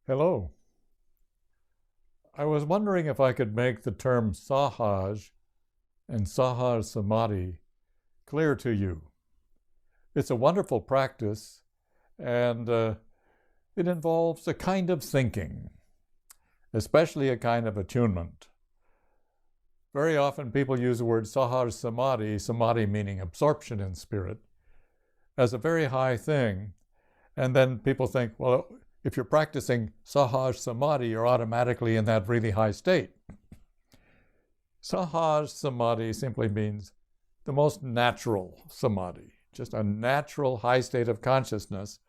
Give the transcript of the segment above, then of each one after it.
Hello. I was wondering if I could make the term Sahaj and Sahaj Samadhi clear to you. It's a wonderful practice, and it involves a kind of thinking, especially a kind of attunement. Very often people use the word Sahaj Samadhi, samadhi meaning absorption in spirit, as a very high thing. And then people think, well, if you're practicing Sahaj Samadhi, you're automatically in that really high state. Sahaj Samadhi simply means the most natural samadhi, just a natural high state of consciousness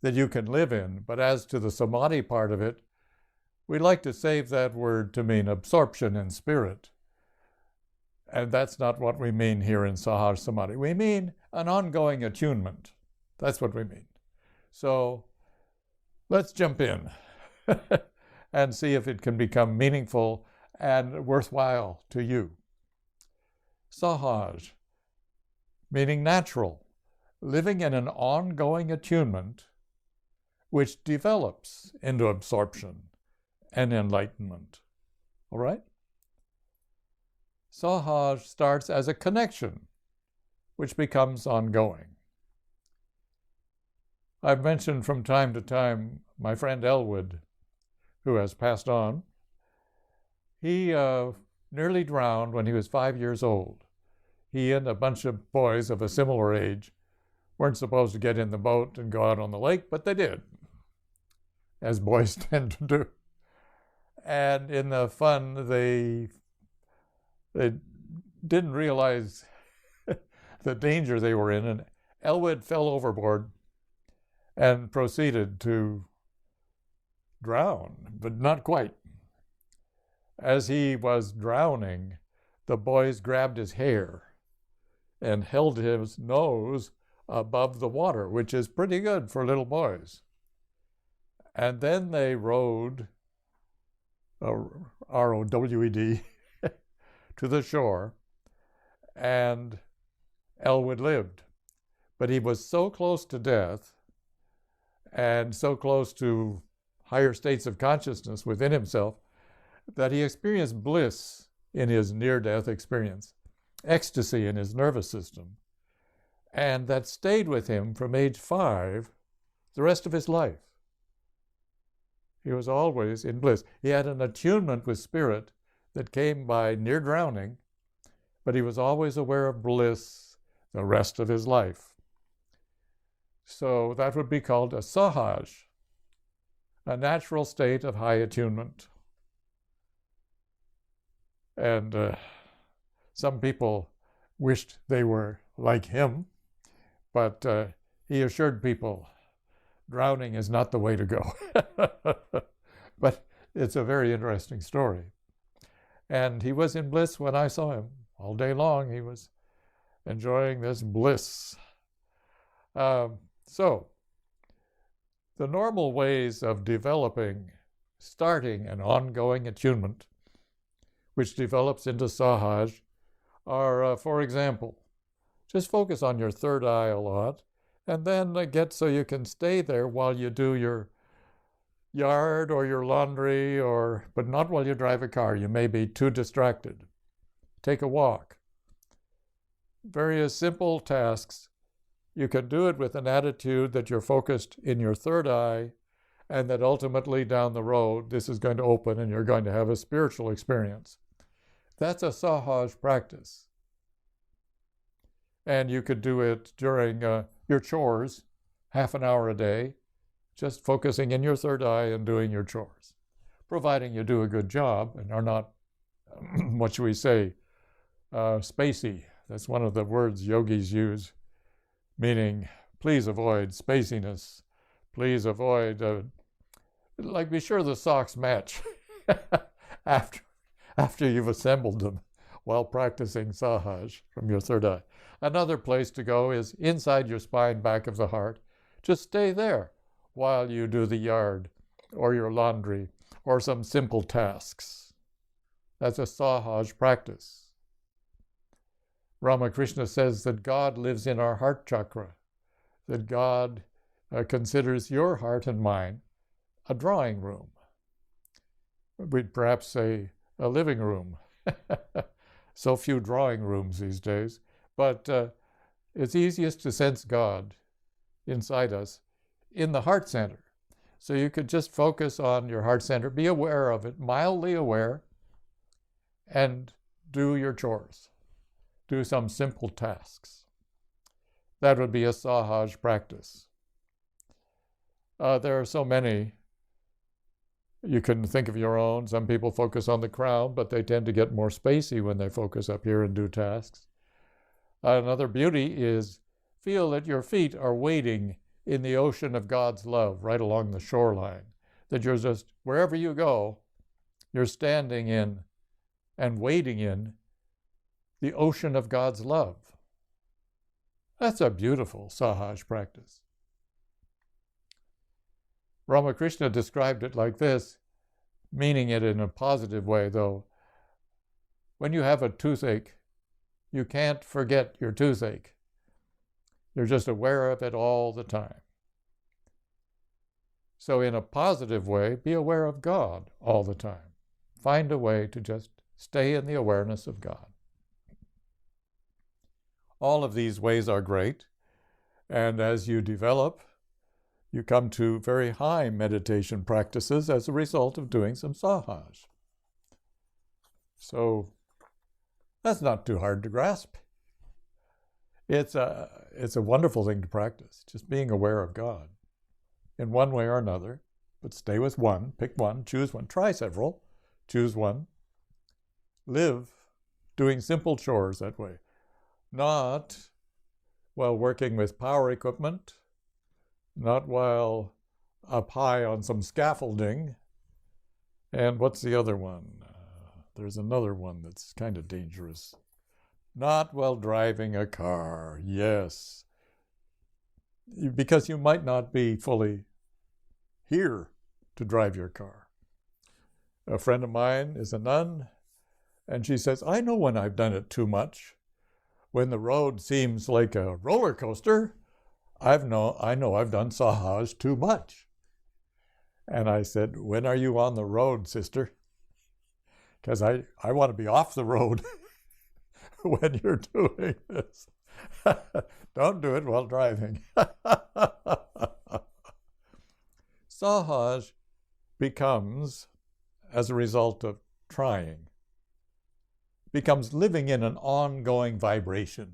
that you can live in. But as to the samadhi part of it, we like to save that word to mean absorption in spirit. And that's not what we mean here in Sahaj Samadhi. We mean an ongoing attunement. That's what we mean. So let's jump in and see if it can become meaningful and worthwhile to you. Sahaj, meaning natural, living in an ongoing attunement which develops into absorption and enlightenment. All right? Sahaj starts as a connection which becomes ongoing. I've mentioned from time to time my friend Elwood, who has passed on. He nearly drowned when he was 5 years old. He and a bunch of boys of a similar age weren't supposed to get in the boat and go out on the lake, but they did, as boys tend to do. And in the fun, they didn't realize the danger they were in, and Elwood fell overboard and proceeded to drown, but not quite. As he was drowning, the boys grabbed his hair and held his nose above the water, which is pretty good for little boys. And then they rowed, R-O-W-E-D, to the shore, and Elwood lived. But he was so close to death and so close to higher states of consciousness within himself that he experienced bliss in his near-death experience, ecstasy in his nervous system, and that stayed with him from age 5 the rest of his life. He was always in bliss. He had an attunement with spirit that came by near drowning, but he was always aware of bliss the rest of his life. So that would be called a Sahaj, a natural state of high attunement. And some people wished they were like him, but he assured people drowning is not the way to go. But it's a very interesting story. And he was in bliss when I saw him. All day long he was enjoying this bliss. So, the normal ways of starting an ongoing attunement, which develops into Sahaj, are, for example, just focus on your third eye a lot, and then get so you can stay there while you do your yard or your laundry, but not while you drive a car. You may be too distracted. Take a walk. Various simple tasks. You can do it with an attitude that you're focused in your third eye, and that ultimately down the road this is going to open and you're going to have a spiritual experience. That's a Sahaj practice. And you could do it during your chores, half an hour a day, just focusing in your third eye and doing your chores, providing you do a good job and are not, what should we say, spacey. That's one of the words yogis use, meaning please avoid spaciness, please avoid, be sure the socks match after you've assembled them while practicing Sahaj from your third eye. Another place to go is inside your spine, back of the heart. Just stay there while you do the yard or your laundry or some simple tasks. That's a Sahaj practice. Ramakrishna says that God lives in our heart chakra, that God considers your heart and mine a drawing room. We'd perhaps say a living room. So few drawing rooms these days. But it's easiest to sense God inside us in the heart center. So you could just focus on your heart center, be aware of it, mildly aware, and do your chores. Do some simple tasks. That would be a Sahaj practice. There are so many. You can think of your own. Some people focus on the crown, but they tend to get more spacey when they focus up here and do tasks. Another beauty is feel that your feet are wading in the ocean of God's love right along the shoreline. That you're just, wherever you go, you're standing in and wading in the ocean of God's love. That's a beautiful Sahaj practice. Ramakrishna described it like this, meaning it in a positive way, though. When you have a toothache, you can't forget your toothache. You're just aware of it all the time. So in a positive way, be aware of God all the time. Find a way to just stay in the awareness of God. All of these ways are great, and as you develop, you come to very high meditation practices as a result of doing some Sahaj. So that's not too hard to grasp. It's a wonderful thing to practice, just being aware of God in one way or another, but stay with one, pick one, choose one, try several, choose one. Live doing simple chores that way, not while working with power equipment, not while up high on some scaffolding. And what's the other one? There's another one that's kind of dangerous. Not while driving a car, yes. Because you might not be fully here to drive your car. A friend of mine is a nun, and she says, I know when I've done it too much. When the road seems like a roller coaster, I know I've done Sahaj too much. And I said, when are you on the road, sister? Because I want to be off the road when you're doing this. Don't do it while driving. Sahaj becomes, as a result of trying, becomes living in an ongoing vibration.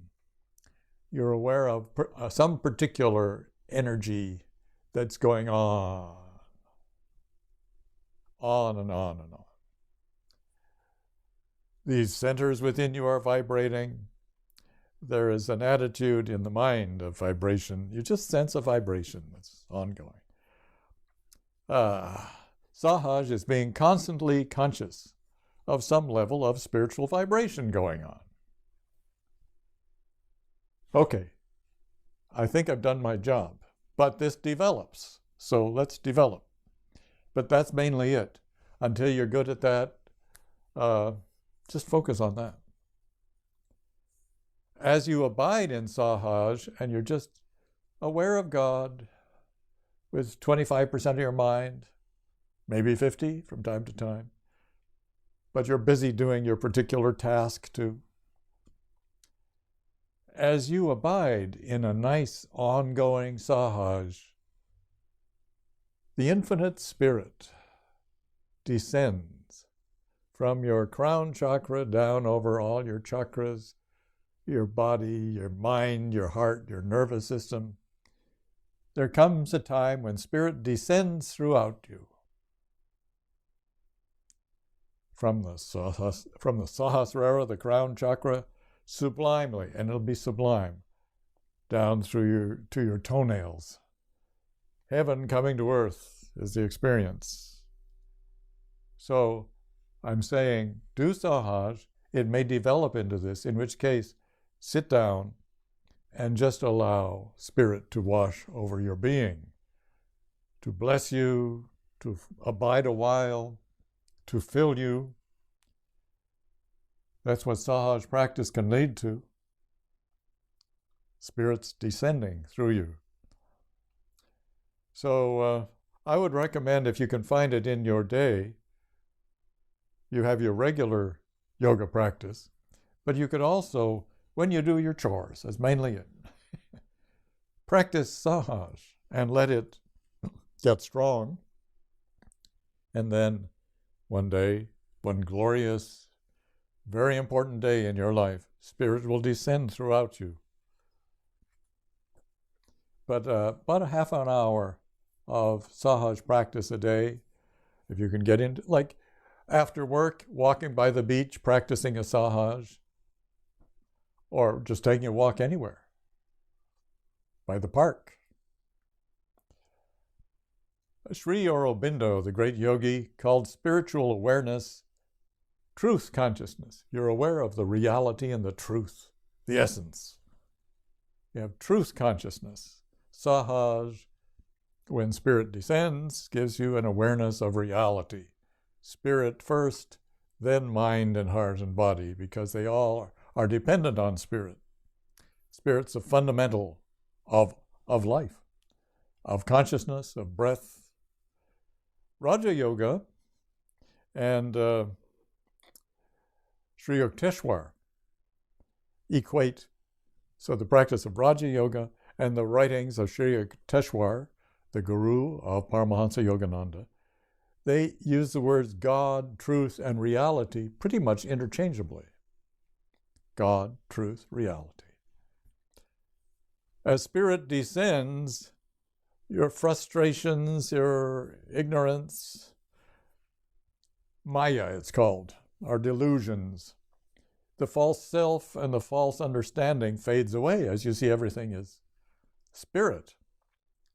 You're aware of some particular energy that's going on and on and on. These centers within you are vibrating. There is an attitude in the mind of vibration. You just sense a vibration that's ongoing. Sahaj is being constantly conscious of some level of spiritual vibration going on. Okay, I think I've done my job, but this develops, so let's develop. But that's mainly it. Until you're good at that, just focus on that. As you abide in Sahaj and you're just aware of God with 25% of your mind, maybe 50 from time to time, but you're busy doing your particular task too. As you abide in a nice ongoing Sahaj, the infinite spirit descends from your crown chakra down over all your chakras, your body, your mind, your heart, your nervous system. There comes a time when spirit descends throughout you. From the Sahasrara, the crown chakra, sublimely, and it'll be sublime, down through to your toenails. Heaven coming to earth is the experience. So I'm saying, do Sahaj. It may develop into this, in which case, sit down and just allow Spirit to wash over your being, to bless you, to abide a while, to fill you. That's what Sahaj practice can lead to. Spirit's descending through you. So I would recommend, if you can find it in your day, you have your regular yoga practice, but you could also, when you do your chores, as mainly it, practice Sahaj and let it get strong. And then one day, one glorious, very important day in your life, Spirit will descend throughout you. But about a half an hour of Sahaj practice a day, if you can get into, like after work, walking by the beach, practicing a Sahaj, or just taking a walk anywhere, by the park. Sri Aurobindo, the great yogi, called spiritual awareness truth consciousness. You're aware of the reality and the truth, the essence. You have truth consciousness. Sahaj, when spirit descends, gives you an awareness of reality. Spirit first, then mind and heart and body, because they all are dependent on spirit. Spirit's a fundamental of life, of consciousness, of breath. Raja Yoga and Sri Yukteswar equate. So the practice of Raja Yoga and the writings of Sri Yukteswar, the guru of Paramahansa Yogananda, they use the words God, truth, and reality pretty much interchangeably. God, truth, reality. As spirit descends, your frustrations, your ignorance, Maya it's called, our delusions, the false self and the false understanding fades away as you see everything is spirit,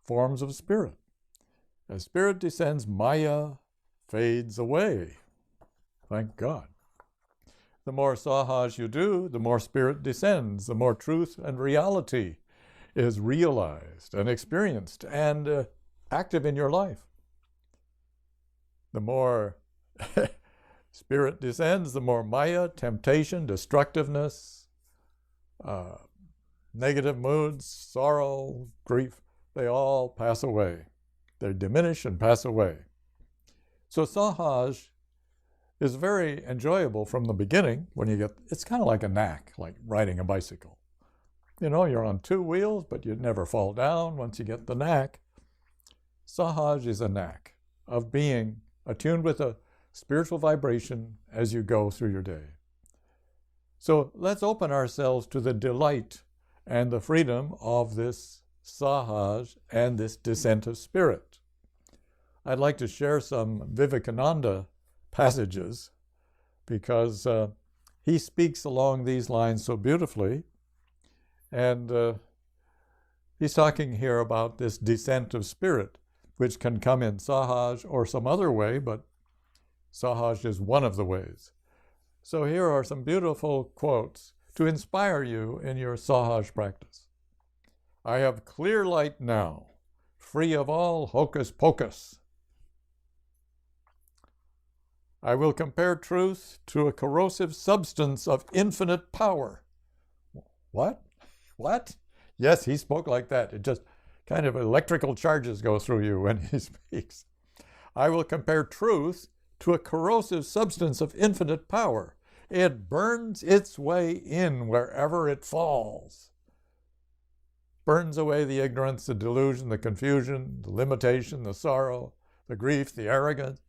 forms of spirit. As spirit descends, Maya fades away. Thank God. The more Sahaj you do, the more spirit descends, the more truth and reality is realized and experienced and active in your life. The more spirit descends, the more Maya, temptation, destructiveness, negative moods, sorrow, grief, they all pass away. They diminish and pass away. So Sahaj is very enjoyable from the beginning when you get, it's kind of like a knack, like riding a bicycle. You know, you're on two wheels, but you never fall down once you get the knack. Sahaj is a knack of being attuned with a spiritual vibration as you go through your day. So let's open ourselves to the delight and the freedom of this Sahaj and this descent of spirit. I'd like to share some Vivekananda passages because he speaks along these lines so beautifully. And he's talking here about this descent of spirit, which can come in Sahaj or some other way, but Sahaj is one of the ways. So here are some beautiful quotes to inspire you in your Sahaj practice. I have clear light now, free of all hocus pocus. I will compare truth to a corrosive substance of infinite power. What? What? Yes, he spoke like that. It just kind of electrical charges go through you when he speaks. I will compare truth to a corrosive substance of infinite power. It burns its way in wherever it falls. Burns away the ignorance, the delusion, the confusion, the limitation, the sorrow, the grief, the arrogance.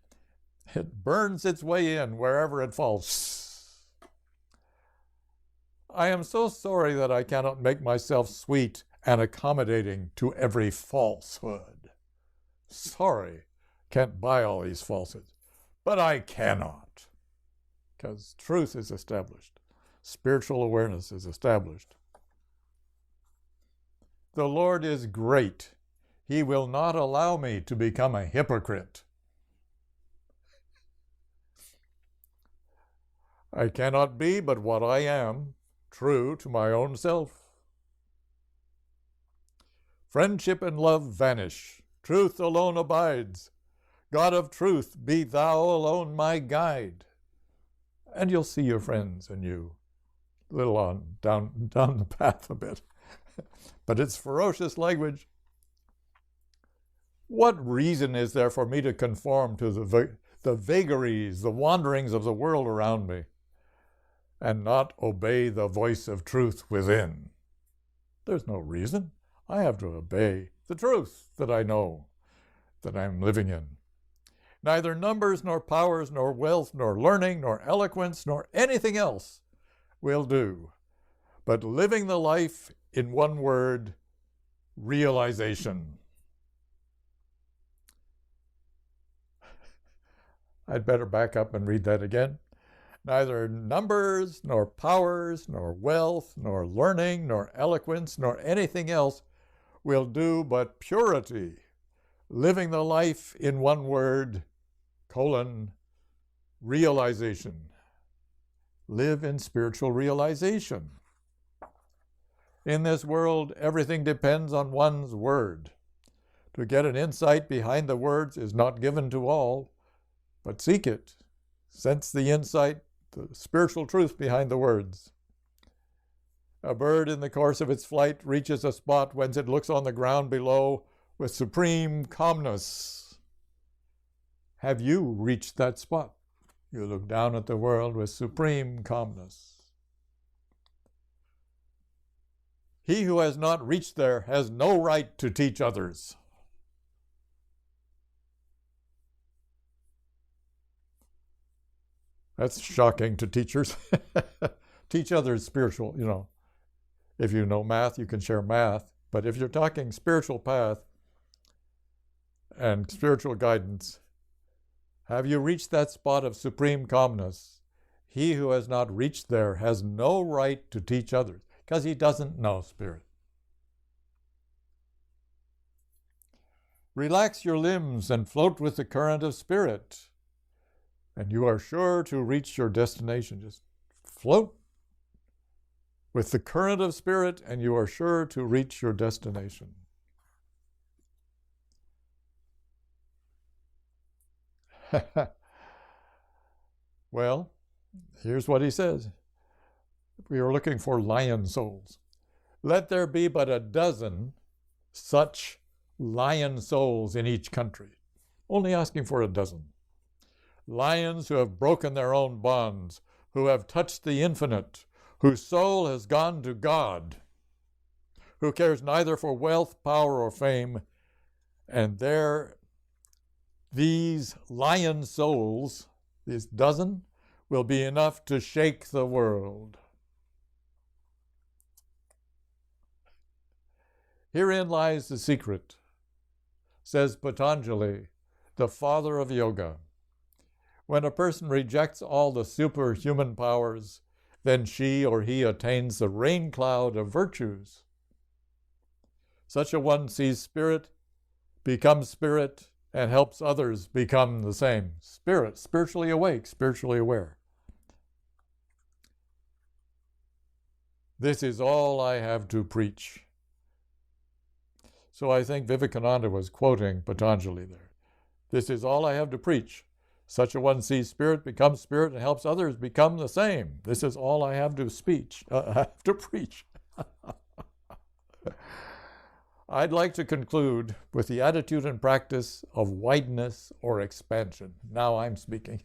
It burns its way in wherever it falls. I am so sorry that I cannot make myself sweet and accommodating to every falsehood. Sorry, can't buy all these falsehoods. But I cannot, because truth is established. Spiritual awareness is established. The Lord is great. He will not allow me to become a hypocrite. I cannot be but what I am, true to my own self. Friendship and love vanish. Truth alone abides. God of truth, be thou alone my guide. And you'll see your friends and you a little on down the path a bit. But it's ferocious language. What reason is there for me to conform to the vagaries, the wanderings of the world around me, and not obey the voice of truth within? There's no reason. I have to obey the truth that I know, that I'm living in. Neither numbers, nor powers, nor wealth, nor learning, nor eloquence, nor anything else will do, but living the life in one word, realization. I'd better back up and read that again. Neither numbers, nor powers, nor wealth, nor learning, nor eloquence, nor anything else will do but purity, living the life in one word, realization. Live in spiritual realization. In this world, everything depends on one's word. To get an insight behind the words is not given to all, but seek it. Sense the insight, the spiritual truth behind the words. A bird in the course of its flight reaches a spot whence it looks on the ground below with supreme calmness. Have you reached that spot? You look down at the world with supreme calmness. He who has not reached there has no right to teach others. That's shocking to teachers. Teach others spiritual, If you know math, you can share math. But if you're talking spiritual path and spiritual guidance, have you reached that spot of supreme calmness? He who has not reached there has no right to teach others because he doesn't know spirit. Relax your limbs and float with the current of spirit, and you are sure to reach your destination. Just float with the current of spirit, and you are sure to reach your destination. Well, here's what he says. We are looking for lion souls. Let there be but a dozen such lion souls in each country. Only asking for a dozen. Lions who have broken their own bonds, who have touched the infinite, whose soul has gone to God, who cares neither for wealth, power, or fame, and these lion souls, these dozen, will be enough to shake the world. Herein lies the secret, says Patanjali, the father of yoga. When a person rejects all the superhuman powers, then she or he attains the rain cloud of virtues. Such a one sees spirit, becomes spirit, and helps others become the same. Spirit, spiritually awake, spiritually aware. This is all I have to preach. So I think Vivekananda was quoting Patanjali there. This is all I have to preach. Such a one sees spirit, becomes spirit, and helps others become the same. This is all I have to preach. I'd like to conclude with the attitude and practice of wideness or expansion. Now I'm speaking.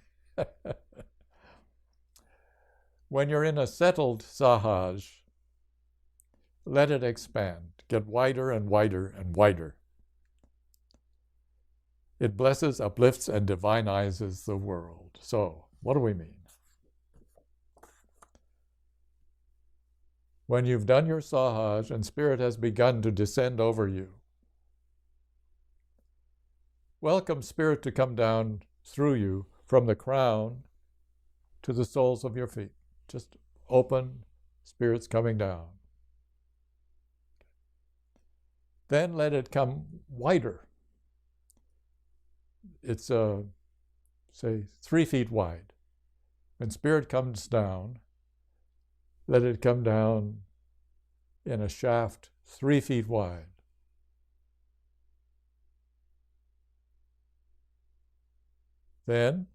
When you're in a settled Sahaj, let it expand. Get wider and wider and wider. It blesses, uplifts, and divinizes the world. So, what do we mean? When you've done your Sahaj and spirit has begun to descend over you, welcome spirit to come down through you from the crown to the soles of your feet. Just open, spirit's coming down. Then let it come wider. It's, say, 3 feet wide. When spirit comes down, let it come down in a shaft 3 feet wide. Then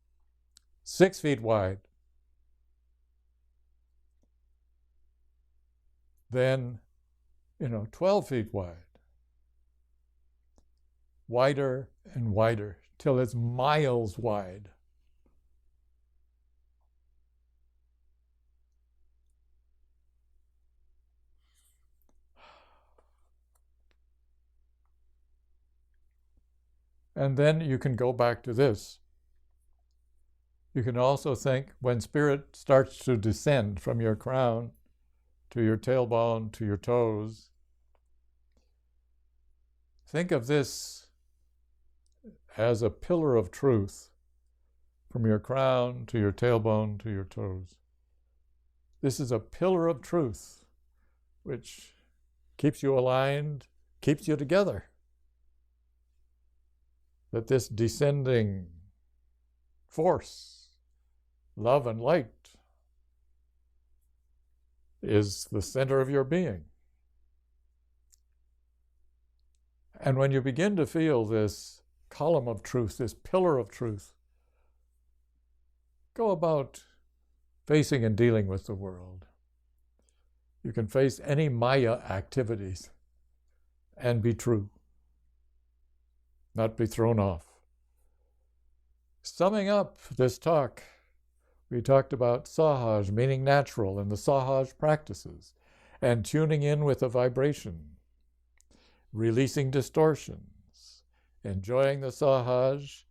6 feet wide. Then, 12 feet wide. wider and wider, till it's miles wide. And then you can go back to this. You can also think when spirit starts to descend from your crown to your tailbone to your toes, think of this as a pillar of truth from your crown to your tailbone to your toes. This is a pillar of truth which keeps you aligned, keeps you together. That this descending force, love and light, is the center of your being. And when you begin to feel this column of truth, this pillar of truth, go about facing and dealing with the world. You can face any Maya activities and be true, not be thrown off. Summing up this talk, we talked about Sahaj, meaning natural, and the Sahaj practices, and tuning in with a vibration, releasing distortions, enjoying the Sahaj,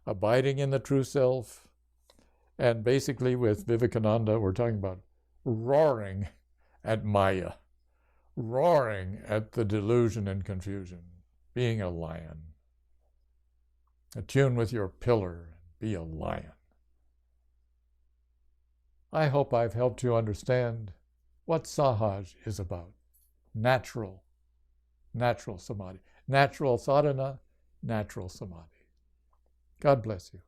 abiding in the true self, and basically with Vivekananda, we're talking about roaring at Maya, roaring at the delusion and confusion, being a lion. Attune with your pillar, be a lion. I hope I've helped you understand what Sahaj is about. Natural samadhi. Natural sadhana, natural samadhi. God bless you.